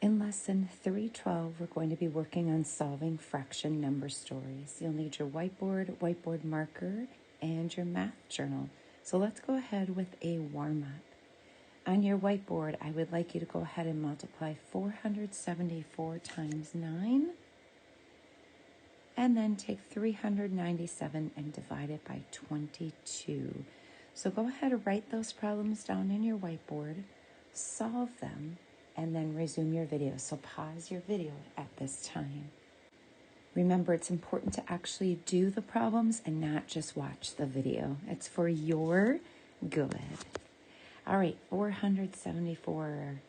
In lesson 312, we're going to be working on solving fraction number stories. You'll need your whiteboard marker, and your math journal. So let's go ahead with a warm-up. On your whiteboard, I would like you to go ahead and multiply 474 times 9, and then take 397 and divide it by 22. So go ahead and write those problems down in your whiteboard, solve them, and then resume your video. So pause your video at this time. Remember, it's important to actually do the problems and not just watch the video. It's for your good. All right, 474.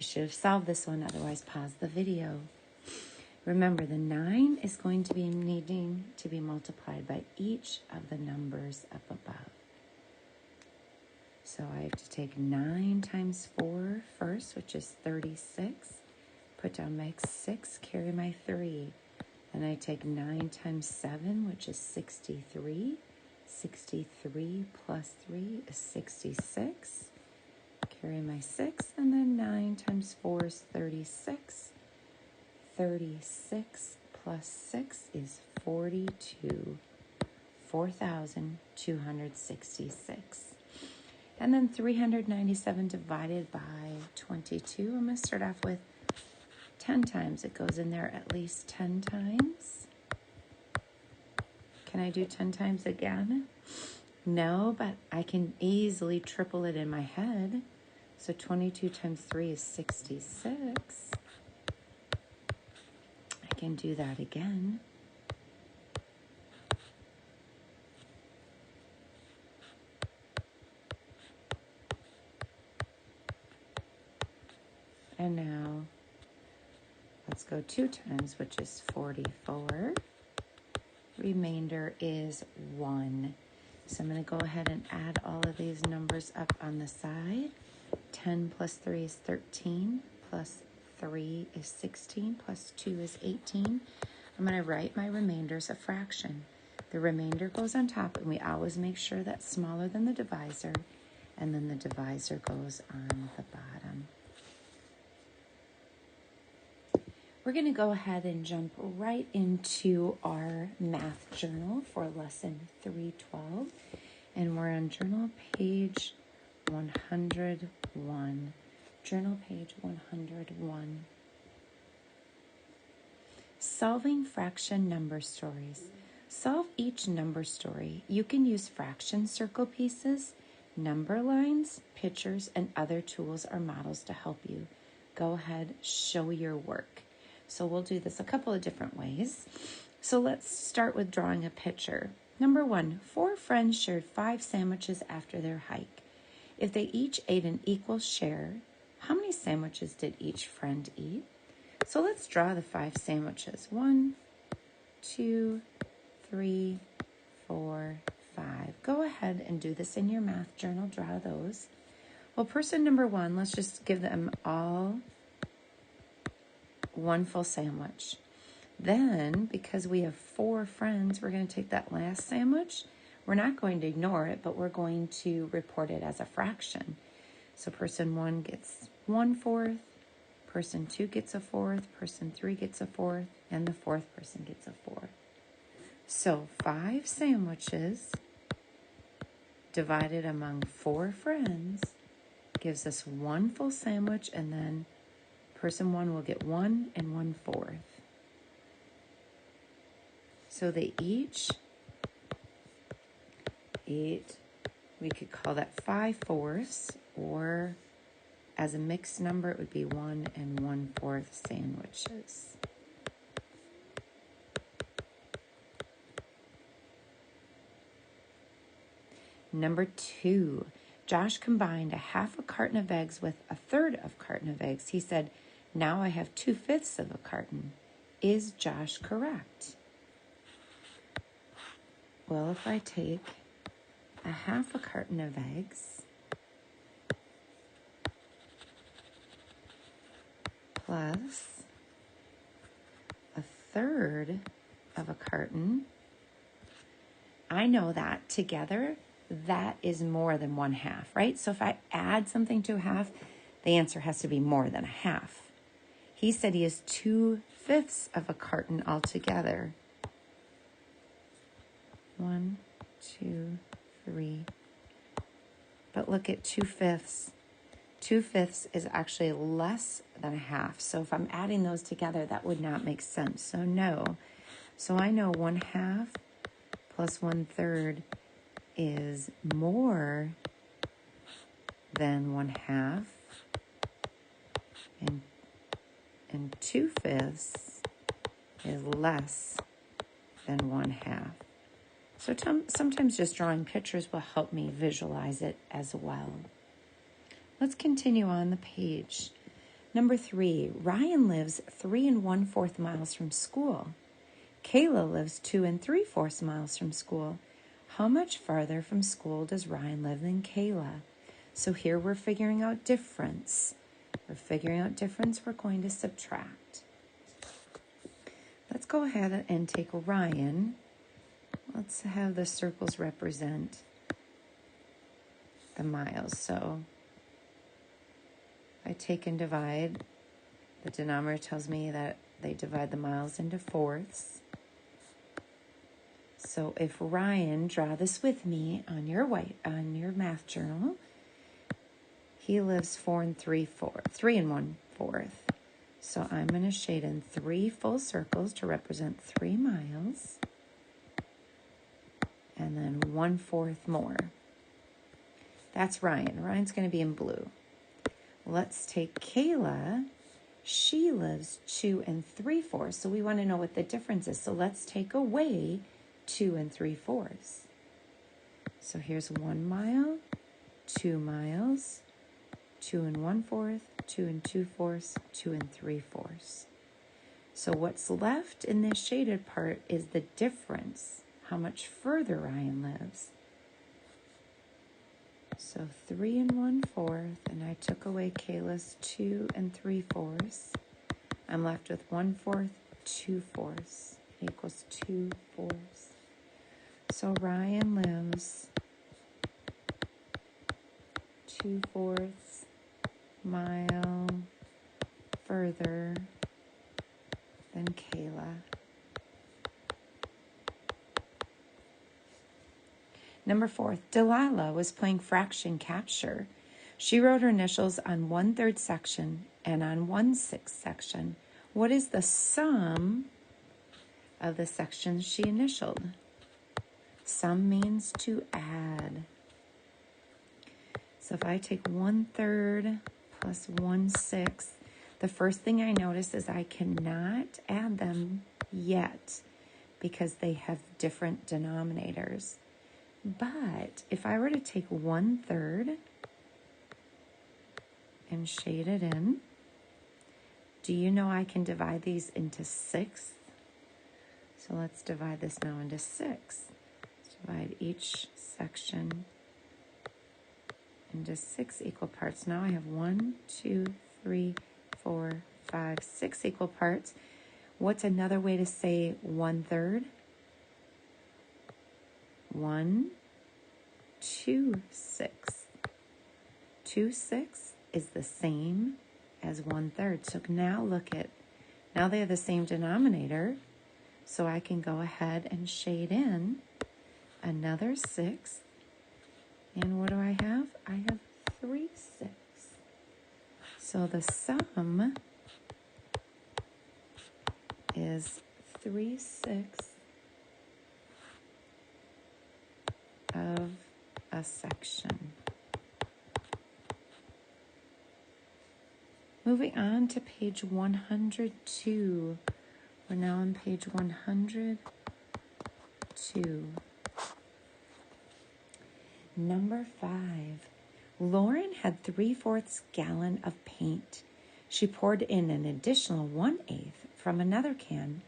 You should have solved this one, otherwise pause the video. Remember, the 9 is going to be needing to be multiplied by each of the numbers up above. So I have to take 9 times 4 first, which is 36. Put down my 6, carry my 3. Then I take 9 times 7, which is 63. 63 plus 3 is 66. Carry my 6, and then 9 times 4 is 36. 36 plus 6 is 42. 4,266. And then 397 divided by 22. I'm going to start off with 10 times. It goes in there at least 10 times. Can I do 10 times again? No, but I can easily triple it in my head. So 22 times 3 is 66. I can do that again. And now let's go 2 times, which is 44. Remainder is 1. So I'm going to go ahead and add all of these numbers up on the side. 10 plus 3 is 13, plus 3 is 16, plus 2 is 18. I'm going to write my remainder as a fraction. The remainder goes on top, and we always make sure that's smaller than the divisor, and then the divisor goes on the bottom. We're going to go ahead and jump right into our math journal for lesson 312. And we're on journal page 101. Journal page 101. Solving fraction number stories. Solve each number story. You can use fraction circle pieces, number lines, pictures, and other tools or models to help you. Go ahead, show your work. So we'll do this a couple of different ways. So let's start with drawing a picture. Number 1, 4 friends shared 5 sandwiches after their hike. If they each ate an equal share, how many sandwiches did each friend eat? So let's draw the 5 sandwiches. 1, 2, 3, 4, 5. Go ahead and do this in your math journal. Draw those. Well, person number 1, let's just give them all 1 full sandwich. Then, because we have 4 friends, we're going to take that last sandwich. We're not going to ignore it, but we're going to report it as a fraction. So person 1 gets 1/4, person 2 gets a 4th, person 3 gets a 4th, and the 4th person gets a 4th. So 5 sandwiches divided among 4 friends gives us 1 full sandwich, and then person 1 will get 1 and 1/4. So they each ate, we could call that 5/4, or as a mixed number, it would be 1 and 1/4 sandwiches. Number 2, Josh combined a half a carton of eggs with a third of a carton of eggs. He said, now I have 2/5 of a carton. Is Josh correct? Well, if I take a half a carton of eggs plus a third of a carton, I know that together, that is more than 1/2, right? So if I add something to a half, the answer has to be more than a half. He said he has 2/5 of a carton altogether. 1, 2, 3. But look at 2/5. 2/5 is actually less than a half. So if I'm adding those together, that would not make sense. So no. So I know 1/2 plus 1/3 is more than 1/2. And 2/5 is less than 1/2. So sometimes just drawing pictures will help me visualize it as well. Let's continue on the page. Number 3, Ryan lives 3 1/4 miles from school. Kayla lives 2 3/4 miles from school. How much farther from school does Ryan live than Kayla? So here we're figuring out difference. We're going to subtract. Let's go ahead and take Ryan. Let's have the circles represent the miles. So I take and divide. The denominator tells me that they divide the miles into fourths. So if Ryan, draw this with me on your math journal. He lives 3 1/4. So I'm going to shade in 3 full circles to represent 3 miles. And then 1/4 more. That's Ryan. Ryan's going to be in blue. Let's take Kayla. She lives 2 3/4. So we want to know what the difference is. So let's take away 2 3/4. So here's 1 mile, 2 miles, 2 1/4, 2 2/4, 2 3/4. So what's left in this shaded part is the difference, how much further Ryan lives. So 3 1/4, and I took away Kayla's 2 3/4. I'm left with 1/4, 2/4 equals 2/4. So Ryan lives 2/4 mile further than Kayla. Number 4, Delilah was playing fraction capture. She wrote her initials on 1/3 section and on 1/6 section. What is the sum of the sections she initialed? Sum means to add. So if I take 1/3 plus 1/6, the first thing I notice is I cannot add them yet because they have different denominators. But if I were to take 1/3 and shade it in, do you know I can divide these into 6? So let's divide this now into 6. Let's divide each section into 6 equal parts. Now I have 1, 2, 3, 4, 5, 6 equal parts. What's another way to say 1/3? 1, 2/6. 2/6 is the same as 1/3. So now now they have the same denominator. So I can go ahead and shade in another 6. And what do I have? I have 3/6. So the sum is 3/6 of a section. Moving on to page 102. We're now on page 102. Number 5. Lauren had 3/4 gallon of paint. She poured in an additional 1/8 from another can.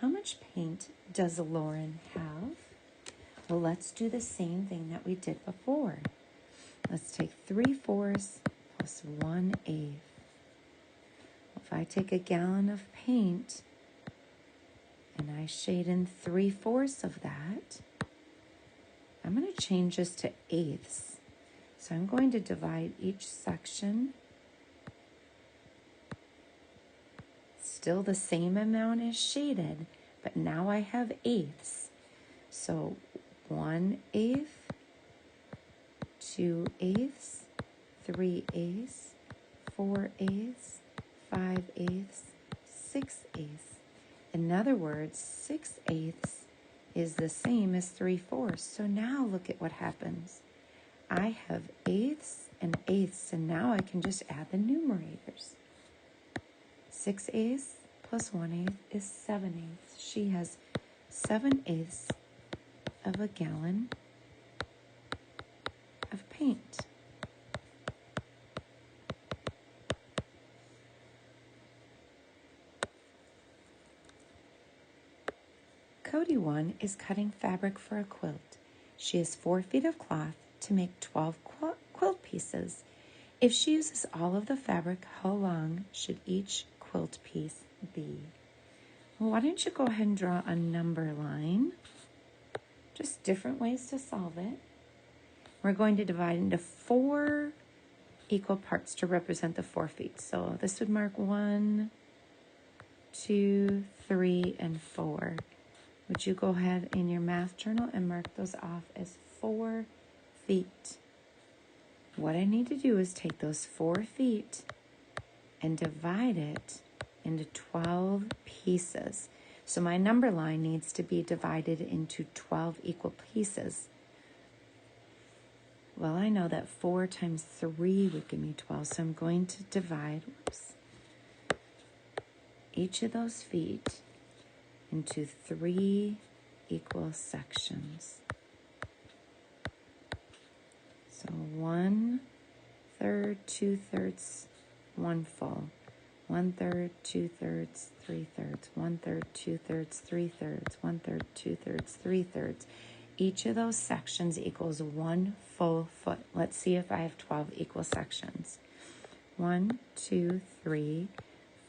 How much paint does Lauren have? Well, let's do the same thing that we did before. Let's take 3/4 plus 1/8. If I take a gallon of paint and I shade in 3/4 of that, I'm going to change this to eighths. So I'm going to divide each section still the same amount is shaded, but now I have eighths. So 1/8, 2/8, 3/8, 4/8, 5/8, 6/8. In other words, 6/8 is the same as 3/4. So now look at what happens. I have eighths and eighths, and now I can just add the numerators. 6/8 plus 1/8 is 7/8. She has 7/8 of a gallon of paint. Cody 1 is cutting fabric for a quilt. She has 4 feet of cloth to make 12 quilt pieces. If she uses all of the fabric, how long should each quilt piece be? Well, why don't you go ahead and draw a number line? Just different ways to solve it. We're going to divide into 4 equal parts to represent the 4 feet. So this would mark 1, 2, 3, and 4. Would you go ahead in your math journal and mark those off as 4 feet? What I need to do is take those 4 feet and divide it into 12 pieces. So my number line needs to be divided into 12 equal pieces. Well, I know that 4 times 3 would give me 12, so I'm going to divide each of those feet into 3 equal sections. So 1/3, 2/3, 1 full. 1/3, 2/3, 3/3. 1/3, 2/3, 3/3. 1/3, 2/3, 3/3. Each of those sections equals 1 full foot. Let's see if I have 12 equal sections. 1, 2, 3,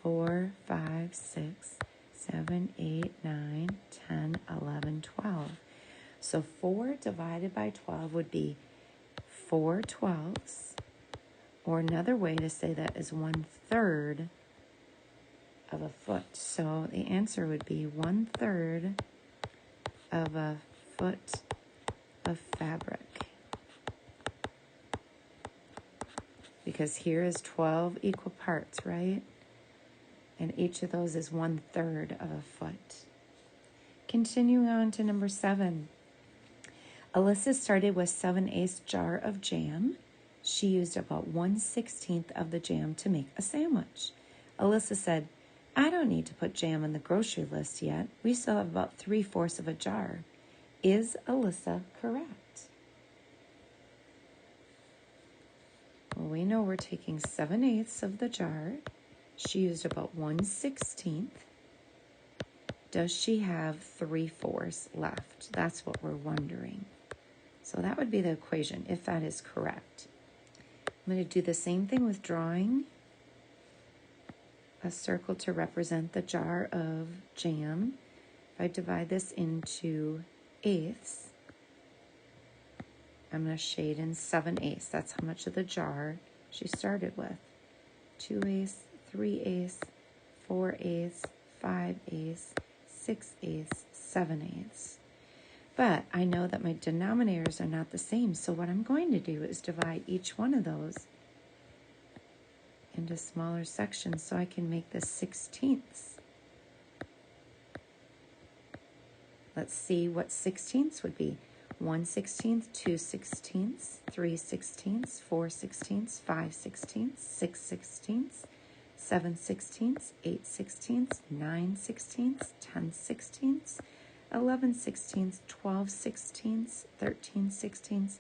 4, 5, 6, 7, 8, 9, 10, 11, 12. So 4 divided by 12 would be 4 twelfths, or another way to say that is 1/3 of a foot. So the answer would be 1/3 of a foot of fabric. Because here is 12 equal parts, right? And each of those is 1/3 of a foot. Continuing on to number 7. Alyssa started with 7/8 jar of jam. She used about 1/16 of the jam to make a sandwich. Alyssa said, I don't need to put jam on the grocery list yet. We still have about 3/4 of a jar. Is Alyssa correct? Well, we know we're taking 7/8 of the jar. She used about 1/16. Does she have 3/4 left? That's what we're wondering. So that would be the equation, if that is correct. I'm going to do the same thing with drawing a circle to represent the jar of jam. If I divide this into eighths, I'm going to shade in 7/8. That's how much of the jar she started with. 2/8, 3/8, 4/8, 5/8, 6/8, 7/8. But I know that my denominators are not the same, so what I'm going to do is divide each one of those into smaller sections so I can make this 16ths. Let's see what 16ths would be. 1/16, 2/16, 3/16, 4/16, 5/16, 6/16, 7/16, 8/16, 9/16, 10/16, 11/16, 12/16, 13/16,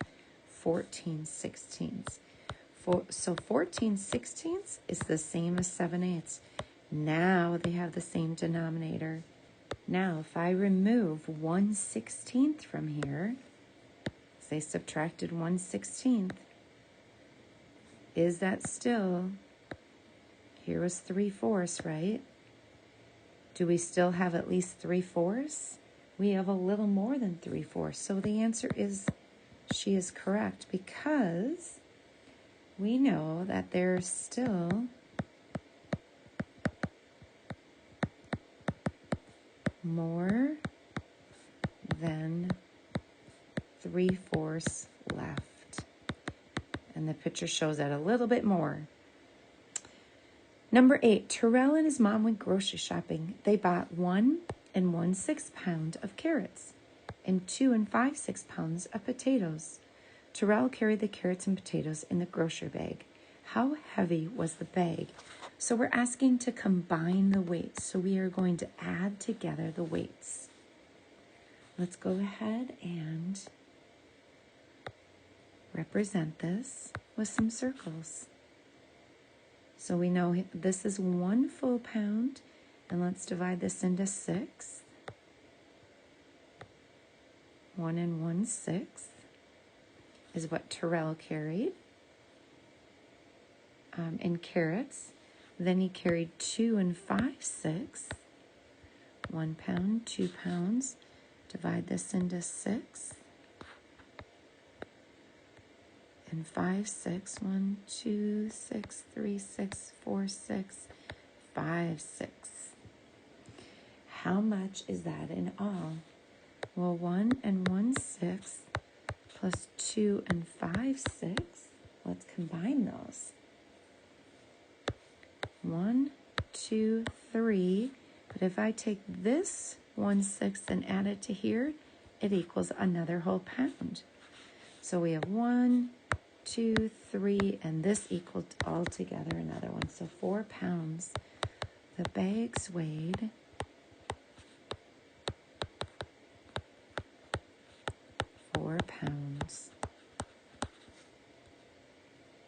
14/16. So 14/16 is the same as 7/8. Now they have the same denominator. Now if I remove 1/16 from here, so they subtracted 1/16, is that still, here was 3/4, right? Do we still have at least 3/4? We have a little more than 3/4. So the answer is she is correct, because we know that there's still more than 3/4 left. And the picture shows that a little bit more. Number 8, Terrell and his mom went grocery shopping. They bought 1 1/6 pound of carrots and 2 5/6 pounds of potatoes. Terrell carried the carrots and potatoes in the grocery bag. How heavy was the bag? So we're asking to combine the weights. So we are going to add together the weights. Let's go ahead and represent this with some circles. So we know this is 1 full pound, and let's divide this into 6. 1 1/6 is what Terrell carried in carrots. Then he carried 2 5/6, 1 pound, 2 pounds. Divide this into 6 and 5/6. 1, 2, 6, 3, 6, 4, 6, 5, 6. How much is that in all? Well, 1 1/6 plus 2 5/6. Let's combine those. 1, 2, 3. But if I take this 1/6 and add it to here, it equals another whole pound. So we have 1, 2, 3, and this equaled all together another one. So 4 pounds. The bags weighed